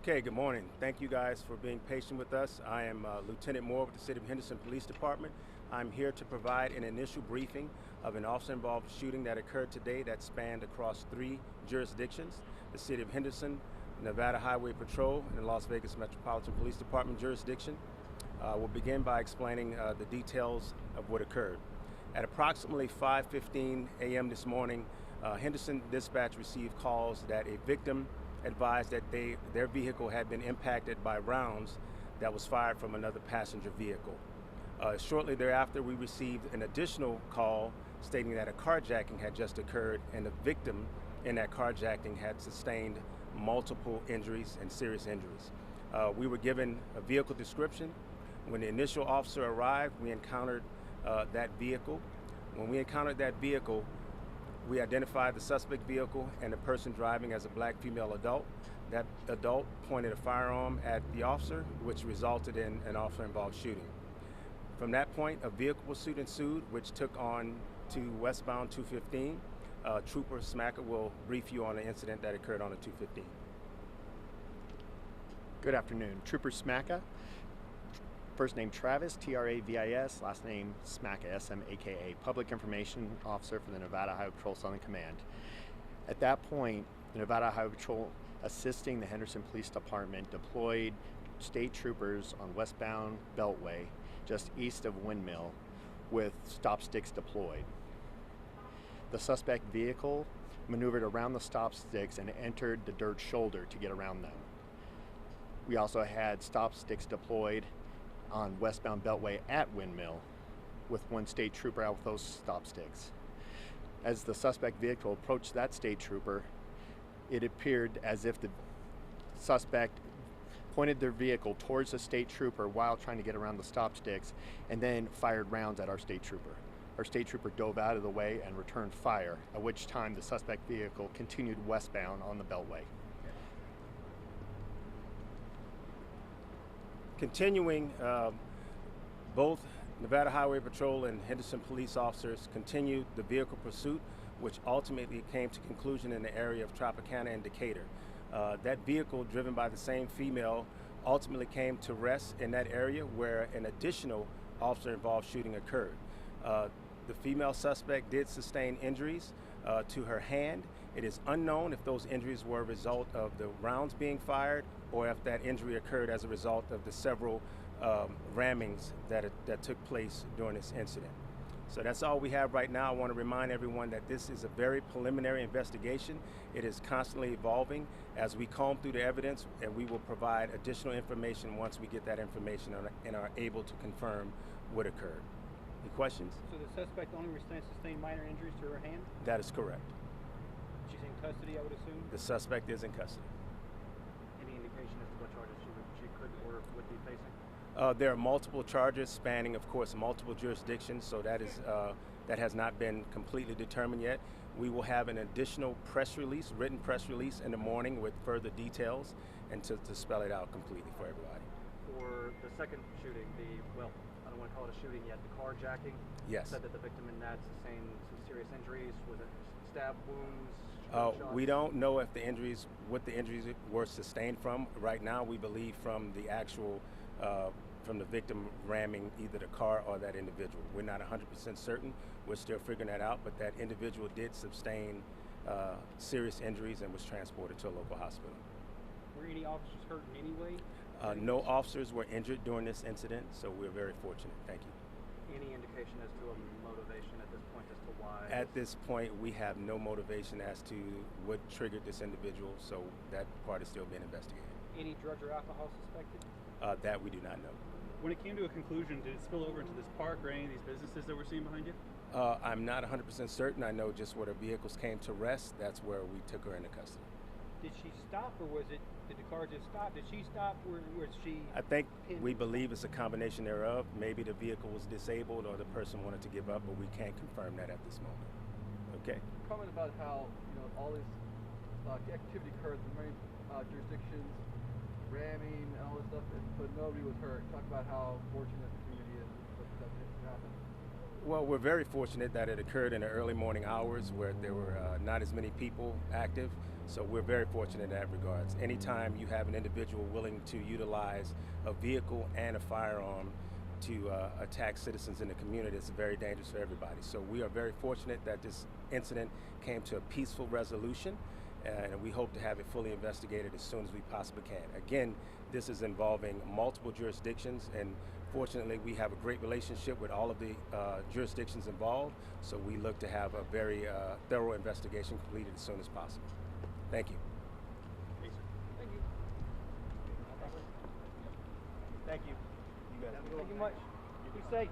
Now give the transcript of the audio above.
Okay, good morning. Thank you guys for being patient with us. I am Lieutenant Moore with the City of Henderson Police Department. I'm here to provide an initial briefing of an officer-involved shooting that occurred today that spanned across 3 jurisdictions: the City of Henderson, Nevada Highway Patrol, and the Las Vegas Metropolitan Police Department jurisdiction. We'll begin by explaining the details of what occurred. At approximately 5:15 a.m. this morning, Henderson Dispatch received calls that a victim advised that their vehicle had been impacted by rounds that was fired from another passenger vehicle. Shortly thereafter, we received an additional call stating that a carjacking had just occurred and the victim in that carjacking had sustained multiple injuries and serious injuries. We were given a vehicle description. When the initial officer arrived, we encountered that vehicle. When we encountered that vehicle, we identified the suspect vehicle and the person driving as a black female adult. That adult pointed a firearm at the officer, which resulted in an officer-involved shooting. From that point, a vehicle pursuit ensued, which took on to westbound 215. Trooper Smacker will brief you on the incident that occurred on the 215. Good afternoon. Trooper Smacka. First name Travis, Travis, last name Smacka, S-M-A-K-A, Public Information Officer for the Nevada Highway Patrol Southern Command. At that point, the Nevada Highway Patrol, assisting the Henderson Police Department, deployed state troopers on westbound Beltway, just east of Windmill, with stop sticks deployed. The suspect vehicle maneuvered around the stop sticks and entered the dirt shoulder to get around them. We also had stop sticks deployed on westbound Beltway at Windmill, with one state trooper out with those stop sticks. As the suspect vehicle approached that state trooper, it appeared as if the suspect pointed their vehicle towards the state trooper while trying to get around the stop sticks, and then fired rounds at our state trooper. Our state trooper dove out of the way and returned fire, at which time the suspect vehicle continued westbound on the Beltway. Continuing, both Nevada Highway Patrol and Henderson police officers continued the vehicle pursuit, which ultimately came to conclusion in the area of Tropicana and Decatur. That vehicle, driven by the same female, ultimately came to rest in that area where an additional officer-involved shooting occurred. The female suspect did sustain injuries to her hand. It is unknown if those injuries were a result of the rounds being fired or if that injury occurred as a result of the several rammings that took place during this incident. So that's all we have right now. I want to remind everyone that this is a very preliminary investigation. It is constantly evolving as we comb through the evidence, and we will provide additional information once we get that information and are able to confirm what occurred. Any questions? So the suspect only sustained minor injuries to her hand? That is correct. She's in custody, I would assume? The suspect is in custody. Any indication as to what charges she could or would be facing? There are multiple charges spanning, of course, multiple jurisdictions, so that has not been completely determined yet. We will have an additional written press release in the morning with further details and to spell it out completely for everybody. For the second shooting, I don't want to call it a shooting yet, the carjacking. Yes. Said that the victim in that sustained some serious injuries. Was it stab wounds? We don't know if what the injuries were sustained from. Right now, we believe from the actual, from the victim ramming either the car or that individual. We're not 100% certain. We're still figuring that out, but that individual did sustain serious injuries and was transported to a local hospital. Were any officers hurt in any way? No officers were injured during this incident, so we're very fortunate. Thank you. Any indication as to a motivation at this point as to why? At this point, we have no motivation as to what triggered this individual, so that part is still being investigated. Any drugs or alcohol suspected? That we do not know. When it came to a conclusion, did it spill over into this park or any of these businesses that we're seeing behind you? I'm not 100% certain. I know just where the vehicles came to rest. That's where we took her into custody. Did she stop, or did the car just stop? Did she stop, or was she? I think we believe it's a combination thereof. Maybe the vehicle was disabled or the person wanted to give up, but we can't confirm that at this moment. Okay? Comment about how all this activity occurs in many jurisdictions, ramming and all this stuff, but nobody was hurt. Talk about how fortunate the community is that didn't happen. Well, we're very fortunate that it occurred in the early morning hours where there were not as many people active. So we're very fortunate in that regards. Anytime you have an individual willing to utilize a vehicle and a firearm to attack citizens in the community, it's very dangerous for everybody. So we are very fortunate that this incident came to a peaceful resolution, and we hope to have it fully investigated as soon as we possibly can. Again, this is involving multiple jurisdictions, and fortunately we have a great relationship with all of the jurisdictions involved, so we look to have a very thorough investigation completed as soon as possible. Thank you. Thank you. Thank you. Thank you. You guys. Thank you much. Be safe.